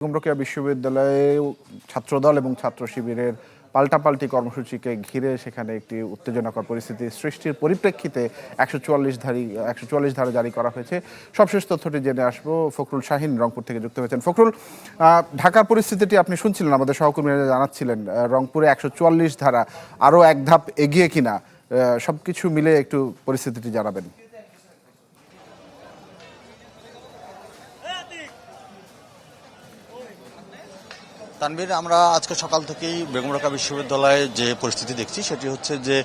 রোকেয়া বিশ্ববিদ্যালয়ে ছাত্রদল এবং ছাত্র শিবিরের পাল্টাপাল্টি কর্মসূচিকে ঘিরে সেখানে একটি উত্তেজনাকর পরিস্থিতি সৃষ্টির পরিপ্রেক্ষিতে 144 ধারা জারি করা হয়েছে। সবশেষ তথ্যটি জেনে আসবো। ফখরুল শাহীন রংপুর থেকে যুক্ত হয়েছেন। ফখরুল, ঢাকার পরিস্থিতিটি আপনি শুনছিলেন, আমাদের সহকর্মীরা জানাচ্ছিলেন রংপুরে 144 ধারা আরও এক ধাপ এগিয়ে কিনা, সবকিছু মিলে একটু পরিস্থিতিটি জানাবেন। তানভীর, আমরা আজকে সকাল থেকেই বেগম রোকেয়া বিশ্ববিদ্যালয়ে যে পরিস্থিতি দেখছি সেটি হচ্ছে যে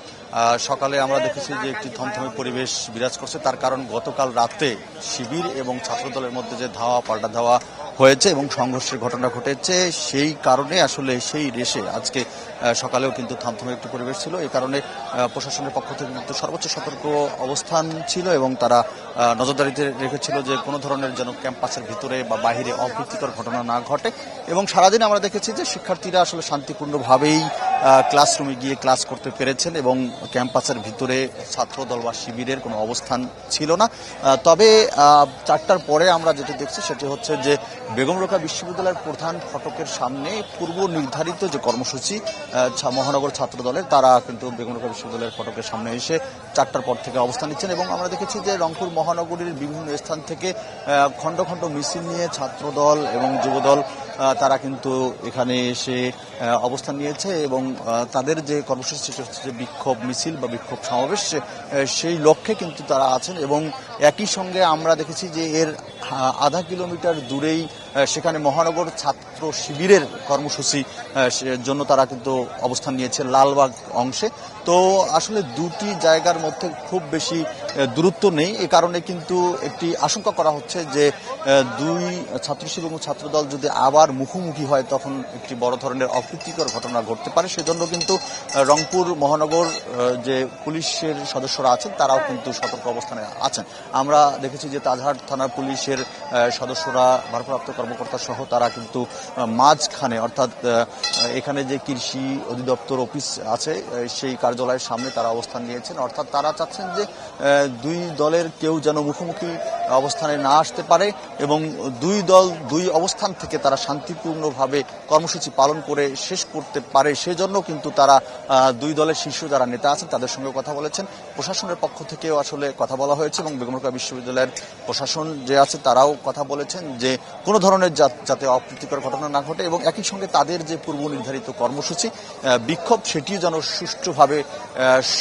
সকালে আমরা দেখেছি যে একটি থমথমে পরিবেশ বিরাজ করছে। তার কারণ গতকাল রাতে শিবির এবং ছাত্রদলের মধ্যে যে ধাওয়া পাল্টা ধাওয়া হয়েছে এবং সংঘর্ষের ঘটনা ঘটেছে, সেই কারণে আসলে সেই রেশে আজকে সকালেও কিন্তু থমথমে একটি পরিবেশ ছিল। এই কারণে প্রশাসনের পক্ষ থেকে কিন্তু সর্বোচ্চ সতর্ক অবস্থান ছিল এবং তারা নজরদারিতে রেখেছিল যে কোনো ধরনের যেন ক্যাম্পাসের ভিতরে বা বাহিরে অপ্রীতিকর ঘটনা না ঘটে। এবং সারাদিন আমরা দেখেছি যে শিক্ষার্থীরা আসলে শান্তিপূর্ণভাবেই ক্লাসরুমে গিয়ে ক্লাস করতে পেরেছেন এবং ক্যাম্পাসের ভিতরে ছাত্রদল বা শিবিরের কোনো অবস্থান ছিল না। তবে 4টার পরে আমরা যেটি দেখছি সেটি হচ্ছে যে বেগম রোকেয়া বিশ্ববিদ্যালয়ের প্রধান ফটকের সামনে পূর্ব নির্ধারিত যে কর্মসূচি মহানগর ছাত্র দলের, তারা কিন্তু বেগম রোকেয়া বিশ্ববিদ্যালয়ের ফটকের সামনে এসে 4টার পর থেকে অবস্থান নিচ্ছেন। এবং আমরা দেখেছি যে রংপুর মহানগরীর বিভিন্ন স্থান থেকে খণ্ড খণ্ড মিছিল নিয়ে ছাত্রদল এবং যুবদল তারা কিন্তু এখানে এসে অবস্থান নিয়েছে এবং তাদের যে কর্মসূচি সেটি হচ্ছে যে বিক্ষোভ মিছিল বা বিক্ষোভ সমাবেশ, সেই লক্ষ্যে কিন্তু তারা আছেন। এবং একই সঙ্গে আমরা দেখেছি যে এর আধা কিলোমিটার দূরেই সেখানে মহানগর ছাত্র শিবিরের কর্মসূচি জন্য তারা কিন্তু অবস্থান নিয়েছে লালবাগ অংশে। তো আসলে দুটি জায়গার মধ্যে খুব বেশি দূরত্ব নেই, এ কারণে কিন্তু একটি আশঙ্কা করা হচ্ছে যে দুই ছাত্র শিবির এবং ছাত্রদল যদি আবার মুখোমুখি হয় তখন একটি বড় ধরনের অপ্রীতিকর ঘটনা ঘটতে পারে। সেজন্য কিন্তু রংপুর মহানগর যে পুলিশের সদস্যরা আছেন তারাও কিন্তু সতর্ক অবস্থানে আছেন। আমরা দেখেছি যে তাজহাট থানার পুলিশের সদস্যরা, ভারপ্রাপ্ত কর্মকর্তা সহ তারা কিন্তু মাঝখানে, অর্থাৎ এখানে যে কৃষি অধিদপ্তর অফিস আছে সেই কার্যালয়ের সামনে তারা অবস্থান নিয়েছেন। অর্থাৎ তারা চাচ্ছেন যে দুই দলের কেউ যেন মুখোমুখি অবস্থানে না আসতে পারে এবং দুই দল দুই অবস্থান থেকে তারা শান্তিপূর্ণভাবে কর্মসূচি পালন করে শেষ করতে পারে। সেজন্য কিন্তু তারা দুই দলের শীর্ষ যারা নেতা আছেন তাদের সঙ্গে কথা বলেছেন। প্রশাসনের পক্ষ থেকেও আসলে কথা বলা হয়েছে এবং বেগম রোকেয়া বিশ্ববিদ্যালয়ের প্রশাসন যে আছে তারাও কথা বলেছেন যে কোনো ধরনের যাতে অপ্রীতিকর ঘটনা না ঘটে এবং একই সঙ্গে তাদের যে পূর্ব নির্ধারিত কর্মসূচি বিক্ষোভ সেটিও যেন সুষ্ঠুভাবে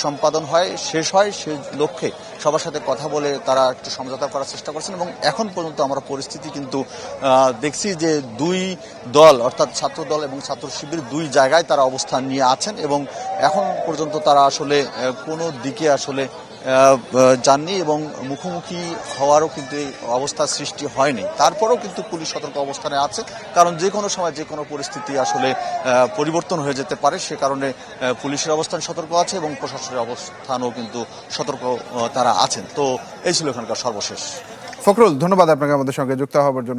সম্পাদন হয়, শেষ হয়, সে লক্ষ্যে সবার সাথে কথা বলে তারা একটু সমঝোতা করার চেষ্টা করছেন। এবং এখন পর্যন্ত আমরা পরিস্থিতি কিন্তু দেখছি যে দুই দল, অর্থাৎ ছাত্র দল এবং ছাত্র শিবির দুই জায়গায় তারা অবস্থান নিয়ে আছেন এবং এখন পর্যন্ত তারা আসলে কোনো দিকে আসলে যাননি এবং মুখোমুখি হওয়ারও কিন্তু অবস্থা সৃষ্টি হয়নি। তারপরেও কিন্তু পুলিশ সতর্ক অবস্থানে আছে, কারণ যে কোনো সময় যে কোনো পরিস্থিতি আসলে পরিবর্তন হয়ে যেতে পারে। সে কারণে পুলিশের অবস্থান সতর্ক আছে এবং প্রশাসনের অবস্থানও কিন্তু সতর্ক তারা আছেন। তো এই ছিল এখানকার সর্বশেষ। ফখরুল, ধন্যবাদ আপনাকে আমাদের সঙ্গে যুক্ত হওয়ার জন্য।